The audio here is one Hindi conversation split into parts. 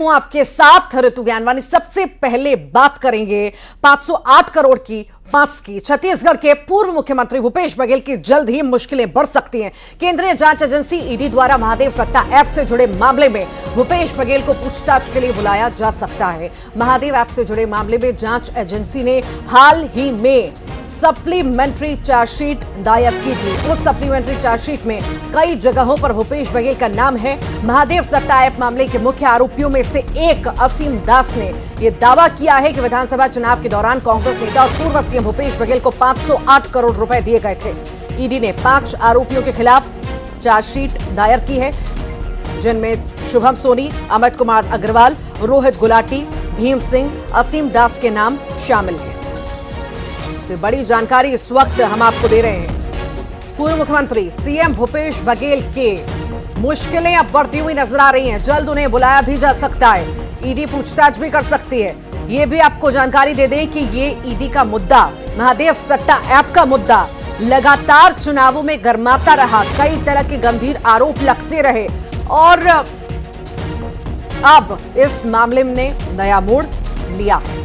हूं आपके साथ ऋतु ज्ञानवानी। सबसे पहले बात करेंगे 508 करोड़ की फांस की। छत्तीसगढ़ के पूर्व मुख्यमंत्री भूपेश बघेल की जल्द ही मुश्किलें बढ़ सकती हैं। केंद्रीय जांच एजेंसी ईडी द्वारा महादेव सट्टा ऐप से जुड़े मामले में भूपेश बघेल को पूछताछ के लिए बुलाया जा सकता है। महादेव ऐप से जुड़े मामले में जांच एजेंसी ने हाल ही में सप्लीमेंट्री चार्जशीट दायर की थी। उस सप्लीमेंट्री चार्जशीट में कई जगहों पर भूपेश बघेल का नाम है। महादेव सट्टा ऐप मामले के मुख्य आरोपियों में से एक असीम दास ने यह दावा किया है कि विधानसभा चुनाव के दौरान कांग्रेस नेता और पूर्व सीएम भूपेश बघेल को 508 करोड़ रुपए दिए गए थे। ईडी ने 5 आरोपियों के खिलाफ चार्जशीट दायर की है, जिनमें शुभम सोनी, अमित कुमार अग्रवाल, रोहित गुलाटी, भीम सिंह, असीम दास के नाम शामिल हैं। तो बड़ी जानकारी इस वक्त हम आपको दे रहे हैं। पूर्व मुख्यमंत्री सीएम भूपेश बघेल के मुश्किलें अब बढ़ती हुई नजर आ रही हैं। जल्द उन्हें बुलाया भी जा सकता है। ईडी पूछताछ भी कर सकती है। ये भी आपको जानकारी दे दें कि ये ईडी का मुद्दा, महादेव सट्टा ऐप का मुद्दा लगातार चुनावों में गरमाता रहा। कई तरह के गंभीर आरोप लगते रहे और अब इस मामले ने नया मोड़ लिया है।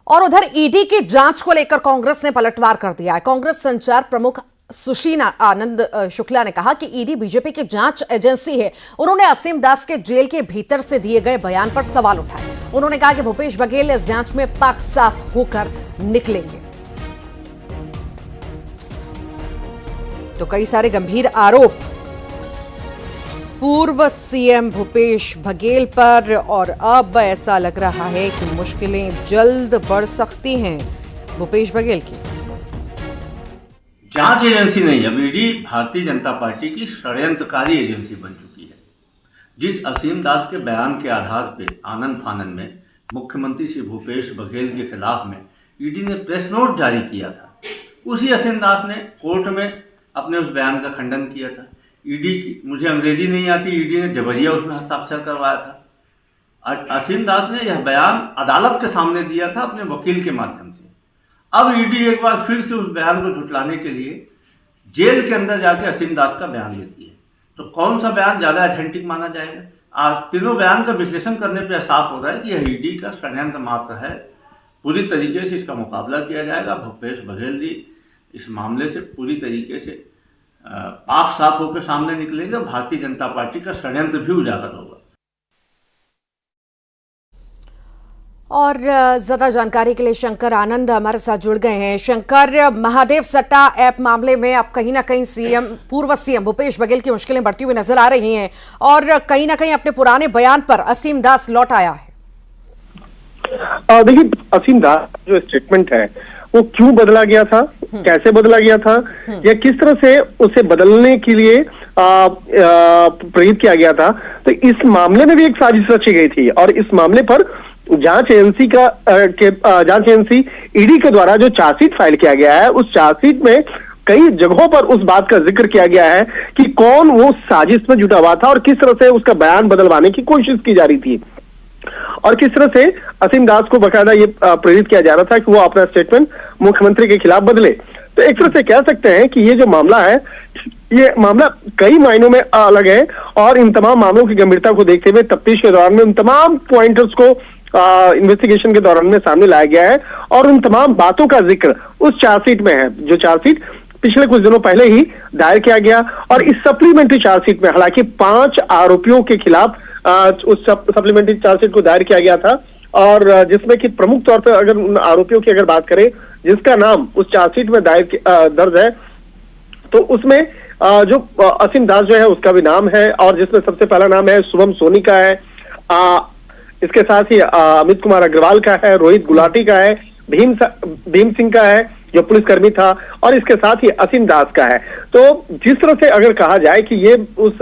और उधर ईडी की जांच को लेकर कांग्रेस ने पलटवार कर दिया है। कांग्रेस संचार प्रमुख सुशील आनंद शुक्ला ने कहा कि ईडी बीजेपी की जांच एजेंसी है। उन्होंने असीम दास के जेल के भीतर से दिए गए बयान पर सवाल उठाए। उन्होंने कहा कि भूपेश बघेल इस जांच में पाक साफ होकर निकलेंगे। तो कई सारे गंभीर आरोप पूर्व सीएम भूपेश बघेल पर, और अब ऐसा लग रहा है कि मुश्किलें जल्द बढ़ सकती हैं भूपेश बघेल की। जांच एजेंसी नहीं, अब ईडी भारतीय जनता पार्टी की षड्यंत्रकारी एजेंसी बन चुकी है। जिस असीम दास के बयान के आधार पर आनन फानन में मुख्यमंत्री श्री भूपेश बघेल के खिलाफ में ईडी ने प्रेस नोट जारी किया था, उसी असीम दास ने कोर्ट में अपने उस बयान का खंडन किया था। ईडी की, मुझे अंग्रेजी नहीं आती, ईडी ने जबरिया उसमें हस्ताक्षर करवाया था। असीम दास ने यह बयान अदालत के सामने दिया था अपने वकील के माध्यम से। अब ईडी एक बार फिर से उस बयान को झुटलाने के लिए जेल के अंदर जाके असीम दास का बयान लेती है। तो कौन सा बयान ज़्यादा ऑथेंटिक माना जाएगा? तीनों बयान का विश्लेषण करने पर साफ हो रहा है कि यह ईडी का षड्यंत्र मात्र है। पूरी तरीके से इसका मुकाबला किया जाएगा। भूपेश बघेल जी इस मामले से पूरी तरीके से पाक साफ होकर सामने निकलेगा। भारतीय जनता पार्टी का षड्यंत्र भी उजागर होगा। और ज्यादा जानकारी के लिए शंकर आनंद हमारे साथ जुड़ गए हैं। शंकर, महादेव सट्टा ऐप मामले में अब कहीं ना कहीं पूर्व सीएम भूपेश बघेल की मुश्किलें बढ़ती हुई नजर आ रही हैं और कहीं ना कहीं अपने पुराने बयान पर असीम दास लौट आया है। देखिए, असीम दास जो स्टेटमेंट है वो क्यों बदला गया था, कैसे बदला गया था, या किस तरह से उसे बदलने के लिए प्रेरित किया गया था, तो इस मामले में भी एक साजिश रची गई थी। और इस मामले पर जांच एजेंसी ईडी के द्वारा जो चार्जशीट फाइल किया गया है, उस चार्जशीट में कई जगहों पर उस बात का जिक्र किया गया है कि कौन वो साजिश में जुटा हुआ था और किस तरह से उसका बयान बदलवाने की कोशिश की जा रही थी और किस तरह से असीम दास को बकायदा ये प्रेरित किया जा रहा था कि वो अपना स्टेटमेंट मुख्यमंत्री के खिलाफ बदले। तो एक तरह से कह सकते हैं कि ये जो मामला है, ये मामला कई मायनों में अलग है और इन तमाम मामलों की गंभीरता को देखते हुए तफ्तीश के दौरान में उन तमाम पॉइंटर्स को इन्वेस्टिगेशन के दौरान में सामने लाया गया है और उन तमाम बातों का जिक्र उस चार्जशीट में है, जो चार्जशीट पिछले कुछ दिनों पहले ही दायर किया गया। और इस सप्लीमेंट्री चार्जशीट में हालांकि 5 आरोपियों के खिलाफ उस सप्लीमेंट्री चार्जशीट को दायर किया गया था और जिसमें कि प्रमुख तौर पर अगर उन आरोपियों की अगर बात करें जिसका नाम उस चार्जशीट में दर्ज है, तो उसमें जो असीम दास जो है उसका भी नाम है और जिसमें सबसे पहला नाम है शुभम सोनी का है। इसके साथ ही अमित कुमार अग्रवाल का है, रोहित गुलाटी का है, भीम सिंह का है जो पुलिसकर्मी था, और इसके साथ ही असीम दास का है। तो जिस तरह से अगर कहा जाए कि ये उस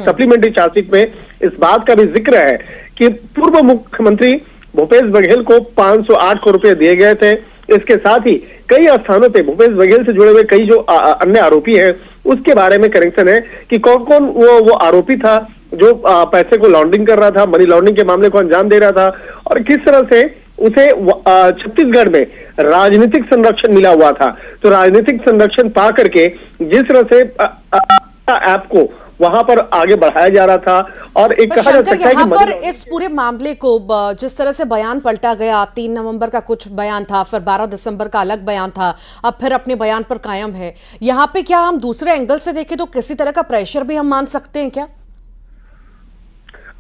सप्लीमेंट्री चार्जशीट में इस बात का भी जिक्र है कि पूर्व मुख्यमंत्री भूपेश बघेल को 508 करोड़ रुपए दिए गए थे। इसके साथ ही कई स्थानों पे भूपेश बघेल से जुड़े हुए कई जो अन्य आरोपी हैं उसके बारे में कनेक्शन है कि कौन कौन वो आरोपी था जो पैसे को लॉन्ड्रिंग कर रहा था, मनी लॉन्ड्रिंग के मामले को अंजाम दे रहा था और किस तरह से उसे छत्तीसगढ़ में राजनीतिक संरक्षण मिला हुआ था। तो राजनीतिक संरक्षण पा करके जिस तरह से ऐप को वहां पर आगे बढ़ाया जा रहा था, और एक कहा जा सकता है कि पर इस पूरे मामले को जिस तरह से बयान पलटा गया, 3 नवंबर का कुछ बयान था, फिर 12 दिसंबर का अलग बयान था, अब फिर अपने बयान पर कायम है। यहाँ पे क्या हम दूसरे एंगल से देखें तो किसी तरह का प्रेशर भी हम मान सकते हैं क्या?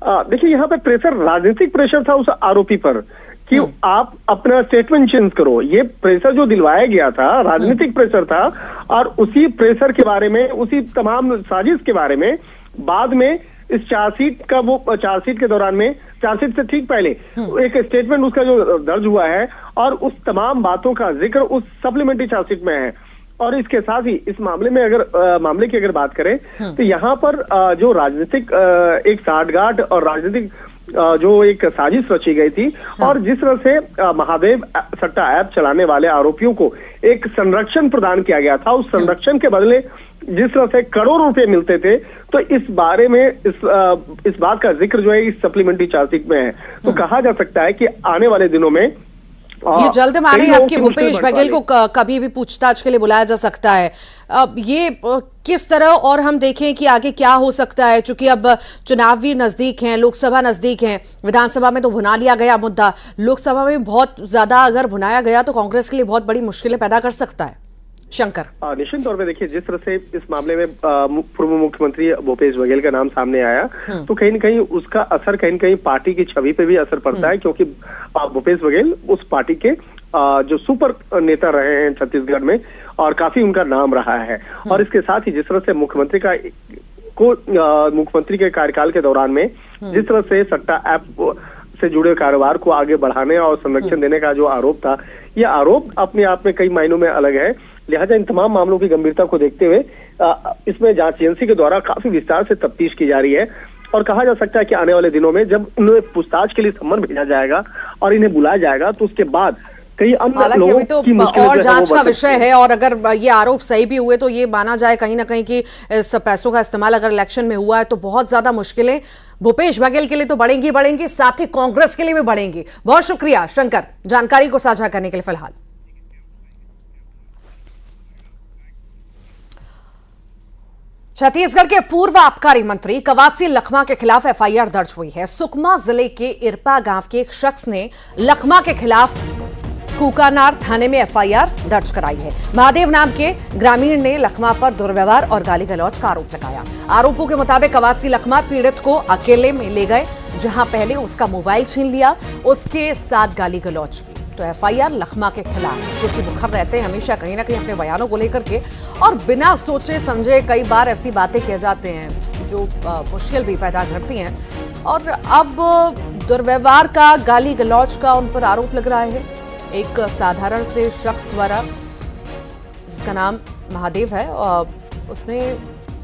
देखिए, यहाँ पे प्रेशर, राजनीतिक प्रेशर था उस आरोपी पर कि आप अपना स्टेटमेंट चेंज करो। ये प्रेशर जो दिलवाया गया था राजनीतिक प्रेशर था, और उसी प्रेशर के बारे में, उसी तमाम साजिश के बारे में बाद में इस चार्जशीट का, वो चार्जशीट के दौरान में, चार्जशीट से ठीक पहले एक स्टेटमेंट उसका जो दर्ज हुआ है, और उस तमाम बातों का जिक्र उस सप्लीमेंट्री चार्जशीट में है। और इसके साथ ही इस मामले में मामले की अगर बात करें तो यहाँ पर जो राजनीतिक एक साठगांठ और राजनीतिक जो एक साजिश रची गई थी, और जिस तरह से महादेव सट्टा ऐप चलाने वाले आरोपियों को एक संरक्षण प्रदान किया गया था, उस संरक्षण के बदले जिस तरह से करोड़ों रुपए मिलते थे, तो इस बारे में इस बात का जिक्र जो है इस सप्लीमेंट्री चार्जशीट में है। तो कहा जा सकता है कि आने वाले दिनों में ये जल्द माने आपके भूपेश बघेल को कभी भी पूछताछ के लिए बुलाया जा सकता है। अब ये किस तरह, और हम देखें कि आगे क्या हो सकता है, क्योंकि अब चुनाव भी नजदीक हैं, लोकसभा नजदीक हैं, विधानसभा में तो भुना लिया गया मुद्दा, लोकसभा में बहुत ज्यादा अगर भुनाया गया तो कांग्रेस के लिए बहुत बड़ी मुश्किलें पैदा कर सकता है। शंकर, निश्चित तौर पे देखिए, जिस तरह से इस मामले में पूर्व मुख्यमंत्री भूपेश बघेल का नाम सामने आया, तो कहीं न कहीं उसका असर कहीं न कहीं पार्टी की छवि पे भी असर पड़ता है, क्योंकि भूपेश बघेल उस पार्टी के जो सुपर नेता रहे हैं छत्तीसगढ़ में, और काफी उनका नाम रहा है। और इसके साथ ही जिस तरह से मुख्यमंत्री के कार्यकाल के दौरान में जिस तरह से सट्टा ऐप से जुड़े कारोबार को आगे बढ़ाने और संरक्षण देने का जो आरोप था, यह आरोप अपने आप में कई मायनों में अलग है। लिहाजा इन तमाम मामलों की गंभीरता को देखते हुए इसमें जांच एजेंसी के द्वारा काफी विस्तार से तफ्तीश की जा रही है, और कहा जा सकता है कि आने वाले दिनों में जब उन्हें पूछताछ के लिए सम्मन भेजा जाएगा और इन्हें बुलाया जाएगा, तो उसके बाद कई अन्य लोगों की मुश्किलें और जांच का विषय है। और अगर ये आरोप सही भी हुए तो ये माना जाए कहीं ना कहीं कि इस पैसों का इस्तेमाल अगर इलेक्शन में हुआ है तो बहुत ज्यादा मुश्किलें भूपेश बघेल के लिए तो बढ़ेंगी, साथ ही कांग्रेस के लिए भी बढ़ेंगी। बहुत शुक्रिया शंकर, जानकारी को साझा करने के लिए। फिलहाल छत्तीसगढ़ के पूर्व आबकारी मंत्री कवासी लखमा के खिलाफ एफआईआर दर्ज हुई है। सुकमा जिले के इरपा गांव के एक शख्स ने लखमा के खिलाफ कुकानार थाने में एफआईआर दर्ज कराई है। महादेव नाम के ग्रामीण ने लखमा पर दुर्व्यवहार और गाली गलौज का आरोप लगाया। आरोपों के मुताबिक कवासी लखमा पीड़ित को अकेले में ले गए, जहां पहले उसका मोबाइल छीन लिया, उसके साथ गाली गलौज की। तो एफआईआर लखमा के खिलाफ, जो कि मुखर रहते हैं हमेशा कहीं ना कहीं अपने बयानों को लेकर के, और बिना सोचे समझे कई बार ऐसी बातें किए जाते हैं जो मुश्किल भी पैदा करती हैं। और अब दुर्व्यवहार का, गाली गलौज का उन पर आरोप लग रहा है एक साधारण से शख्स द्वारा, जिसका नाम महादेव है, और उसने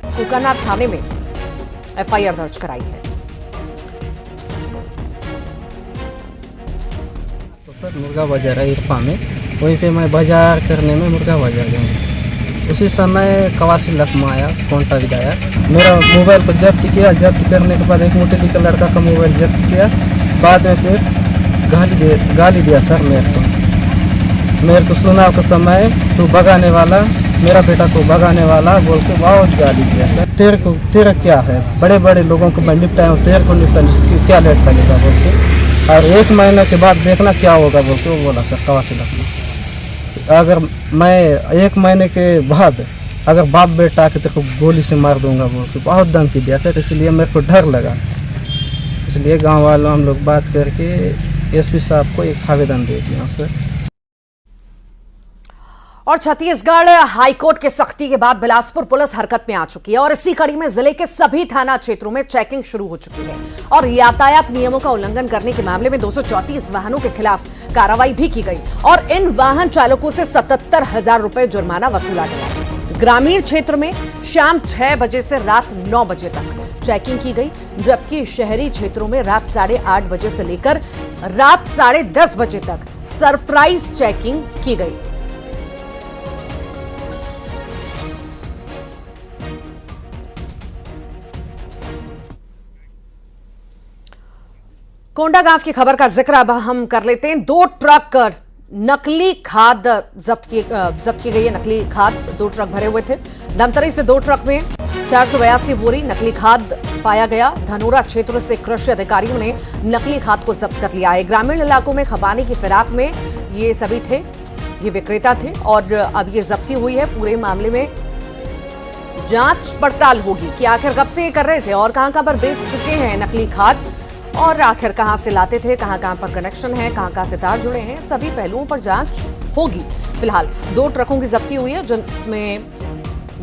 कुकानार थाने में एफआईआर दर्ज कराई है। तो सर मुर्गा बाजार है इरपा में, वहीं पे मैं बाजार करने में मुर्गा बाजार गया। उसी समय कवासी लखमा आया, कौंटा विधायक, मेरा मोबाइल को जब्त किया। जब्त करने के बाद एक मुठली का लड़का का मोबाइल जब्त किया। बाद में फिर गाली दिया सर मेरे को सुना के समय, तू भगाने वाला, मेरा बेटा को भगाने वाला बोल के बहुत गाली दिया सर। तेरा क्या है, बड़े बड़े लोगों को मैं निपटाया, तेरे को निपटाने क्या लेट लगेगा बोल के, और 1 महीने के बाद देखना क्या होगा बोल के वो बोला सर कवासी लखमा। अगर मैं 1 महीने के बाद अगर बाप बेटा आके तेरे को गोली से मार दूंगा बोल के बहुत धमकी दिया सर। इसलिए मेरे को डर लगा, इसलिए गांव वालों हम लोग बात करके एसपी साहब को एक आवेदन दे दिया सर। और छत्तीसगढ़ हाईकोर्ट के सख्ती के बाद बिलासपुर पुलिस हरकत में आ चुकी है, और इसी कड़ी में जिले के सभी थाना क्षेत्रों में चेकिंग शुरू हो चुकी है, और यातायात नियमों का उल्लंघन करने के मामले में 234 वाहनों के खिलाफ कार्रवाई भी की गई, और इन वाहन चालकों से 77,000 रुपए जुर्माना वसूला गया। ग्रामीण क्षेत्र में शाम 6 बजे से रात 9 बजे तक चेकिंग की गई, जबकि शहरी क्षेत्रों में रात 8:30 बजे से लेकर रात 10:30 बजे तक सरप्राइज चेकिंग की गई। कोंडा गांव की खबर का जिक्र अब हम कर लेते हैं। 2 ट्रक नकली खाद जब्त की गई है। नकली खाद 2 ट्रक भरे हुए थे। धमतरी से 2 ट्रक में 482 बोरी नकली खाद पाया गया। धनोरा क्षेत्र से कृषि अधिकारियों ने नकली खाद को जब्त कर लिया है। ग्रामीण इलाकों में खपाने की फिराक में ये सभी थे, ये विक्रेता थे और अब ये जब्ती हुई है। पूरे मामले में जांच पड़ताल होगी कि आखिर कब से ये कर रहे थे और कहां पर बेच चुके हैं नकली खाद, और आखिर कहां से लाते थे, कहां पर कनेक्शन है, कहां से तार जुड़े हैं। सभी पहलुओं पर जांच होगी। फिलहाल 2 ट्रकों की जब्ती हुई है जिसमें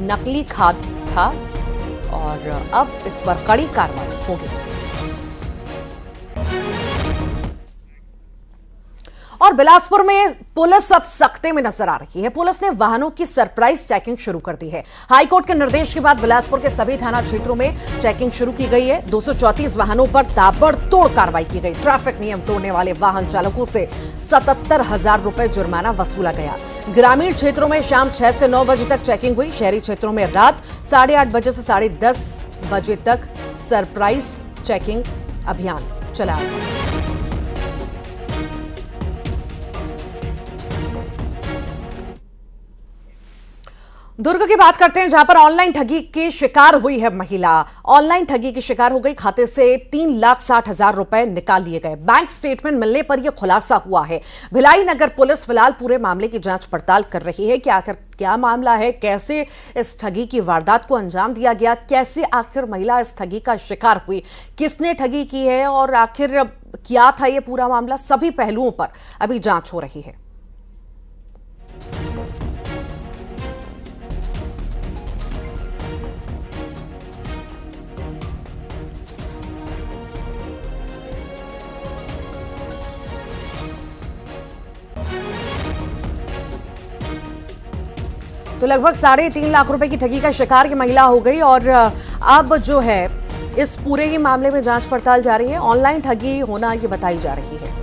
नकली खाद था और अब इस पर कड़ी कार्रवाई होगी। और बिलासपुर में पुलिस अब सख्ते में नजर आ रही है। पुलिस ने वाहनों की सरप्राइज चेकिंग शुरू कर दी है। हाईकोर्ट के निर्देश के बाद बिलासपुर के सभी थाना क्षेत्रों में चेकिंग शुरू की गई है। 234 वाहनों पर ताबड़तोड़ कार्रवाई की गई। ट्रैफिक नियम तोड़ने वाले वाहन चालकों से 77,000 रुपए जुर्माना वसूला गया। ग्रामीण क्षेत्रों में शाम 6 से 9 बजे तक चेकिंग हुई। शहरी क्षेत्रों में रात 8:30 बजे से 10:30 बजे तक सरप्राइज चेकिंग अभियान चलाया गया। दुर्ग की बात करते हैं, जहां पर ऑनलाइन ठगी की शिकार हुई है महिला। ऑनलाइन ठगी की शिकार हो गई। खाते से 3,60,000 रुपए निकाल लिए गए। बैंक स्टेटमेंट मिलने पर यह खुलासा हुआ है। भिलाई नगर पुलिस फिलहाल पूरे मामले की जांच पड़ताल कर रही है कि आखिर क्या मामला है, कैसे इस ठगी की वारदात को अंजाम दिया गया, कैसे आखिर महिला इस ठगी का शिकार हुई, किसने ठगी की है और आखिर क्या था यह पूरा मामला। सभी पहलुओं पर अभी जांच हो रही है। तो लगभग 3.5 लाख रुपए की ठगी का शिकार की महिला हो गई और अब जो है इस पूरे ही मामले में जांच पड़ताल जारी है। ऑनलाइन ठगी होना ये बताई जा रही है।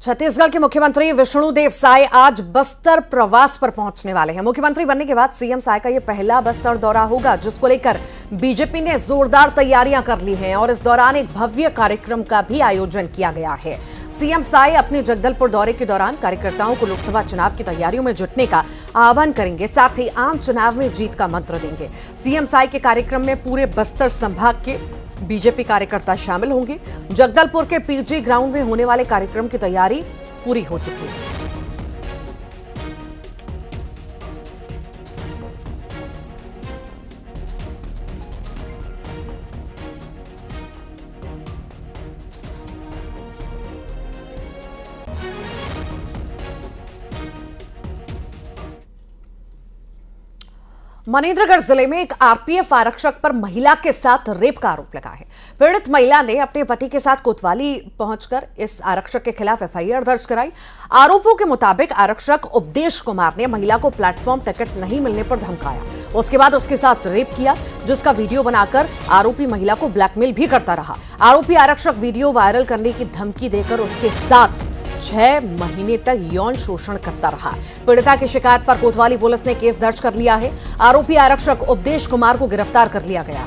छत्तीसगढ़ के मुख्यमंत्री विष्णुदेव साय आज बस्तर प्रवास पर पहुंचने वाले हैं। मुख्यमंत्री बनने के बाद सीएम साय का यह पहला बस्तर दौरा होगा, जिसको लेकर बीजेपी ने जोरदार तैयारियां कर ली हैं और इस दौरान एक भव्य कार्यक्रम का भी आयोजन किया गया है। सीएम साय अपने जगदलपुर दौरे के दौरान कार्यकर्ताओं को लोकसभा चुनाव की तैयारियों में जुटने का आह्वान करेंगे, साथ ही आम चुनाव में जीत का मंत्र देंगे। सीएम साय के कार्यक्रम में पूरे बस्तर संभाग के बीजेपी कार्यकर्ता शामिल होंगे। जगदलपुर के पीजी ग्राउंड में होने वाले कार्यक्रम की तैयारी पूरी हो चुकी है। मनेन्द्रगढ़ जिले में एक आरपीएफ आरक्षक पर महिला के साथ रेप का आरोप लगा है। पीड़ित महिला ने अपने पति के साथ कोतवाली पहुंचकर इस आरक्षक के खिलाफ एफआईआर दर्ज कराई। आरोपों के मुताबिक आरक्षक उपदेश कुमार ने महिला को प्लेटफॉर्म टिकट नहीं मिलने पर धमकाया। उसके बाद उसके साथ रेप किया, जिसका वीडियो बनाकर आरोपी महिला को ब्लैकमेल भी करता रहा। आरोपी आरक्षक वीडियो वायरल करने की धमकी देकर उसके साथ 6 महीने तक यौन शोषण करता रहा। पीड़िता की शिकायत पर कोतवाली पुलिस ने केस दर्ज कर लिया है। आरोपी आरक्षक उपदेश कुमार को गिरफ्तार कर लिया गया।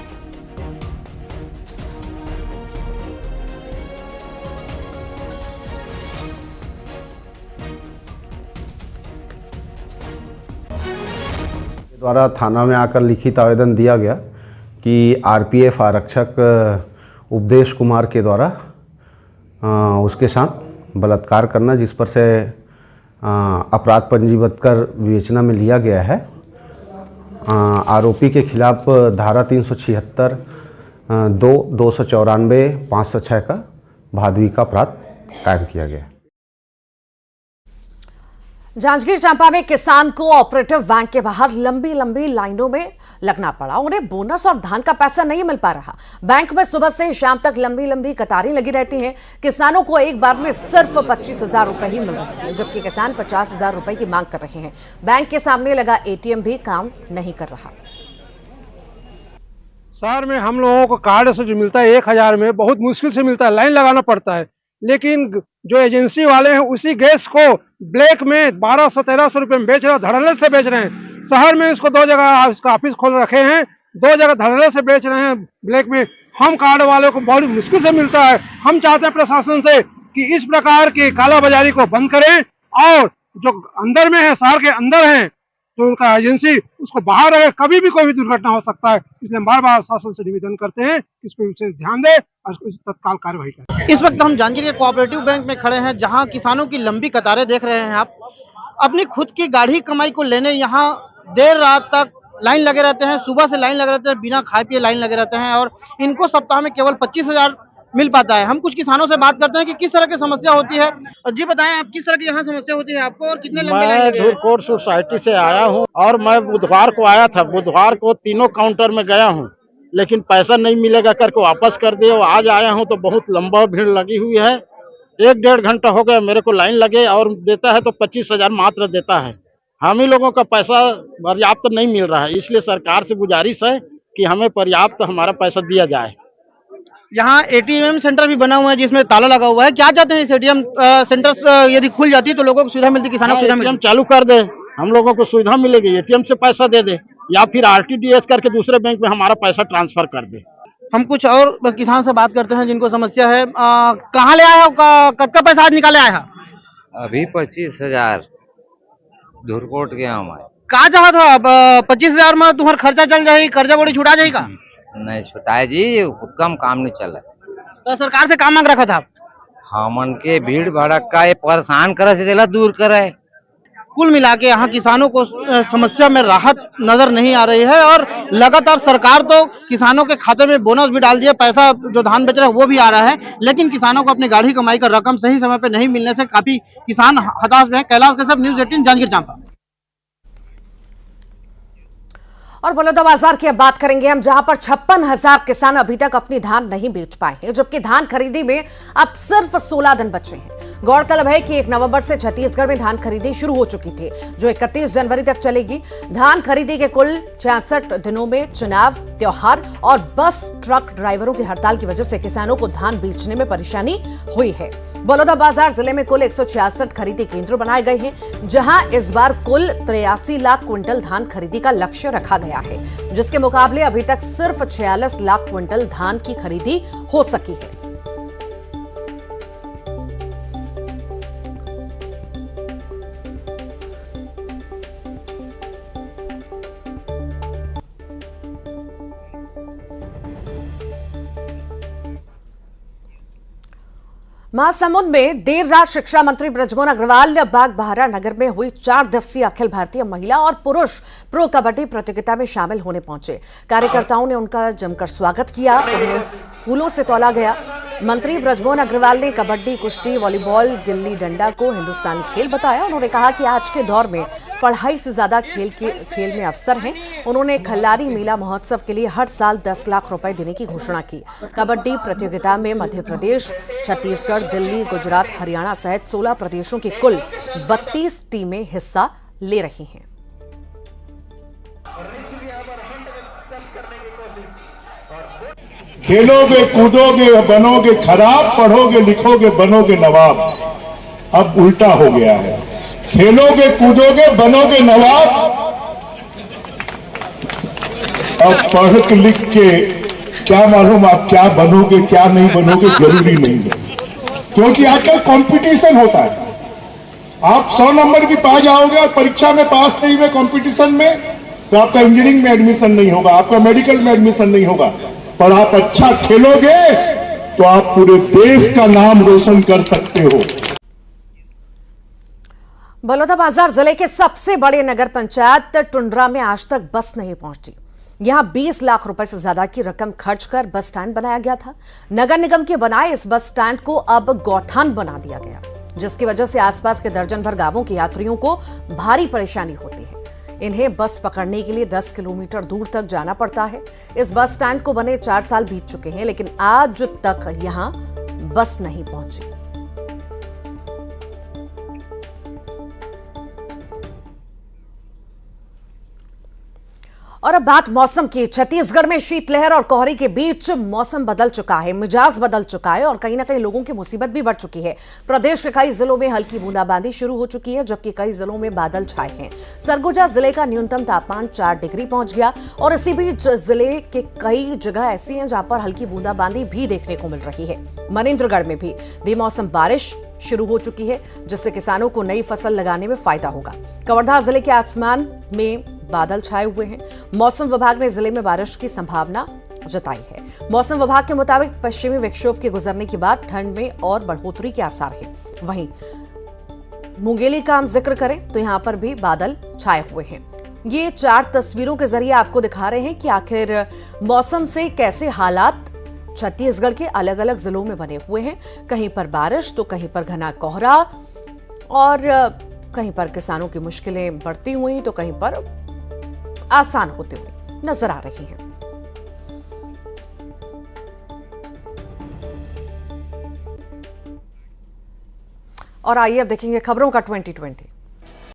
द्वारा थाना में आकर लिखित आवेदन दिया गया कि आरपीएफ आरक्षक उपदेश कुमार के द्वारा उसके साथ बलात्कार करना, जिस पर से अपराध पंजीबद्ध कर विवेचना में लिया गया है। आरोपी के खिलाफ धारा 376, 294, 506 का भादवी का अपराध कायम किया गया है। जांजगीर चांपा में किसान को ऑपरेटिव बैंक के बाहर लंबी लंबी लाइनों में लगना पड़ा। उन्हें बोनस और धान का पैसा नहीं मिल पा रहा। बैंक में सुबह से शाम तक लंबी लंबी कतारें लगी रहती हैं। किसानों को एक बार में सिर्फ 25,000 रुपए ही मिल रहे हैं, जबकि किसान 50,000 रुपए की मांग कर रहे हैं। बैंक के सामने लगा एटीएम भी काम नहीं कर रहा। शहर में हम लोगों को कार्ड से जो मिलता है 1,000 में बहुत मुश्किल से मिलता है, लाइन लगाना पड़ता है। लेकिन जो एजेंसी वाले हैं उसी गैस को ब्लैक में 1,200-1,300 रुपए में बेच रहे हैं, धड़ल्ले से बेच रहे हैं। शहर में इसको 2 जगह इसका ऑफिस खोल रखे हैं, 2 जगह धड़ल्ले से बेच रहे हैं ब्लैक में। हम कार्ड वाले को बहुत मुश्किल से मिलता है। हम चाहते हैं प्रशासन से कि इस प्रकार की कालाबाजारी को बंद करें और जो अंदर में है, शहर के अंदर है, तो उनका एजेंसी उसको बाहर रहे। कभी भी कोई भी दुर्घटना हो सकता है, इसलिए बार बार शासन से निवेदन करते हैं इस पर विशेष ध्यान दें और इस तत्काल कार्रवाई करें। इस वक्त हम जांजगीर के कोऑपरेटिव बैंक में खड़े हैं, जहां किसानों की लंबी कतारें देख रहे हैं आप। अपनी खुद की गाढ़ी कमाई को लेने यहाँ देर रात तक लाइन लगे रहते हैं, सुबह से लाइन लगे रहते हैं, बिना खाए पिए लाइन लगे रहते हैं और इनको सप्ताह में केवल 25,000 मिल पाता है। हम कुछ किसानों से बात करते हैं कि किस तरह की समस्या होती है। और जी बताएं, आप किस तरह की यहाँ समस्या होती है आपको और कितने लंबी लाइन मैं लगे हैं? धूरकोट सोसाइटी से आया हूँ और मैं बुधवार को आया था। बुधवार को तीनों काउंटर में गया हूँ, लेकिन पैसा नहीं मिलेगा करके वापस कर दिए। आज आया हूँ तो बहुत लंबा भीड़ लगी हुई है। 1-1.5 घंटा हो गया मेरे को लाइन लगे और देता है तो 25,000 मात्र देता है। हम ही लोगों का पैसा पर्याप्त तो नहीं मिल रहा है, इसलिए सरकार से गुजारिश है कि हमें पर्याप्त हमारा पैसा दिया जाए। यहाँ एटीएम सेंटर भी बना हुआ है जिसमें ताला लगा हुआ है। क्या चाहते हैं इस एटीएम सेंटर यदि खुल जाती है तो लोगों को सुविधा मिलती, किसानों को सुविधा एटीएम मिलती? चालू कर दे, हम लोगों को सुविधा मिलेगी। एटीएम से पैसा दे दे या फिर आरटीजीएस करके दूसरे बैंक में हमारा पैसा ट्रांसफर कर दे। हम कुछ और किसान से बात करते हैं जिनको समस्या है। कहाँ ले आया हो, कब का पैसा आज निकाले आया है? अभी 25,000 धुरकोट के हम आए। कहा चाहा था अब 25,000 में तुम्हारा खर्चा चल जाएगी, कर्जा बोड़ी छुटा जाएगा? नहीं छुटाए जी, कम काम नहीं चला। तो सरकार से काम मांग रखा था? हमन के भीड़ भड़का ये परेशान करे से दिला दूर करे। कुल मिला के यहाँ किसानों को समस्या में राहत नजर नहीं आ रही है और लगातार सरकार तो किसानों के खाते में बोनस भी डाल दिया, पैसा जो धान बेच रहे हैं वो भी आ रहा है, लेकिन किसानों को अपनी गाढ़ी कमाई का रकम सही समय पे नहीं मिलने से काफी किसान हताश हैं। कैलाश कश्यप, न्यूज़ 18, जांजगीर चांपा। और बलौदाबाजार की अब बात करेंगे हम, जहां पर 56,000 किसान अभी तक अपनी धान नहीं बेच पाए हैं, जबकि धान खरीदी में अब सिर्फ 16 दिन बचे हैं। गौरतलब है कि 1 नवंबर से छत्तीसगढ़ में धान खरीदी शुरू हो चुकी थी, जो 31 जनवरी तक चलेगी। धान खरीदी के कुल 66 दिनों में चुनाव, त्योहार और बस ट्रक ड्राइवरों की हड़ताल की वजह से किसानों को धान बेचने में परेशानी हुई है। बलौदाबाजार जिले में कुल 166 खरीदी केंद्र बनाए गए हैं, जहां इस बार कुल 83 लाख क्विंटल धान खरीदी का लक्ष्य रखा गया है, जिसके मुकाबले अभी तक सिर्फ 46 लाख क्विंटल धान की खरीदी हो सकी है। महासमुंद में देर रात शिक्षा मंत्री बृजमोहन अग्रवाल बागबाहरा नगर में हुई 4 दिवसीय अखिल भारतीय महिला और पुरुष प्रो कबड्डी प्रतियोगिता में शामिल होने पहुंचे। कार्यकर्ताओं ने उनका जमकर स्वागत किया, उन्हें फूलों से तौला गया। मंत्री बृजमोहन अग्रवाल ने कबड्डी, कुश्ती, वॉलीबॉल, गिल्ली डंडा को हिंदुस्तानी खेल बताया। उन्होंने कहा कि आज के दौर में पढ़ाई से ज्यादा खेल में अवसर हैं। उन्होंने खल्लारी मेला महोत्सव के लिए हर साल 10 लाख रुपए देने की घोषणा की। कबड्डी प्रतियोगिता में मध्य प्रदेश, छत्तीसगढ़, दिल्ली, गुजरात, हरियाणा सहित 16 प्रदेशों की कुल 32 टीमें हिस्सा ले रही हैं। खेलोगे, कूदोगे, बनोगे खराब, पढ़ोगे, लिखोगे, बनोगे नवाब। अब उल्टा हो गया है, खेलोगे, कूदोगे, बनोगे नवाब। अब पढ़ लिख के क्या मालूम आप क्या बनोगे, क्या नहीं बनोगे, जरूरी नहीं है, क्योंकि आजकल कंपटीशन होता है। आप 100 नंबर भी पा जाओगे और परीक्षा में पास नहीं हुए कंपटीशन में, तो आपका इंजीनियरिंग में एडमिशन नहीं होगा, आपका मेडिकल में एडमिशन नहीं होगा। पर आप अच्छा खेलोगे तो आप पूरे देश का नाम रोशन कर सकते हो। बलौदाबाजार जिले के सबसे बड़े नगर पंचायत टुंड्रा में आज तक बस नहीं पहुंची। यहां 20 लाख रुपए से ज्यादा की रकम खर्च कर बस स्टैंड बनाया गया था। नगर निगम के बनाए इस बस स्टैंड को अब गौठान बना दिया गया, जिसकी वजह से आसपास के दर्जन भर गांवों के यात्रियों को भारी परेशानी होती है। इन्हें बस पकड़ने के लिए 10 किलोमीटर दूर तक जाना पड़ता है। इस बस स्टैंड को बने 4 साल बीत चुके हैं, लेकिन आज तक यहां बस नहीं पहुंची। और अब बात मौसम की। छत्तीसगढ़ में शीतलहर और कोहरे के बीच मौसम बदल चुका है, मिजाज बदल चुका है और कहीं ना कहीं लोगों की मुसीबत भी बढ़ चुकी है। प्रदेश के कई जिलों में हल्की बूंदाबांदी शुरू हो चुकी है, जबकि कई जिलों में बादल छाए हैं। सरगुजा जिले का न्यूनतम तापमान 4 डिग्री पहुंच गया और इसी बीच जिले के कई जगह ऐसी हैं जहां पर हल्की बूंदाबांदी भी देखने को मिल रही है। मनेन्द्रगढ़ में भी बेमौसम बारिश शुरू हो चुकी है, जिससे किसानों को नई फसल लगाने में फायदा होगा। कवर्धा जिले के आसमान में बादल छाए हुए हैं। मौसम विभाग ने जिले में बारिश की संभावना जताई है। मौसम विभाग के मुताबिक पश्चिमी विक्षोभ के गुजरने के बाद ठंड में और बढ़ोतरी के आसार हैं। वहीं मुंगेली का हम जिक्र करें तो यहां पर भी बादल छाए हुए हैं। ये 4 तस्वीरों के जरिए आपको दिखा रहे हैं कि आखिर मौसम से कैसे हालात छत्तीसगढ़ के अलग अलग जिलों में बने हुए हैं। कहीं पर बारिश तो कहीं पर घना कोहरा और कहीं पर किसानों की मुश्किलें बढ़ती हुई तो कहीं पर आसान होते हुए नजर आ रही हैं। और आइए अब देखेंगे खबरों का 2020।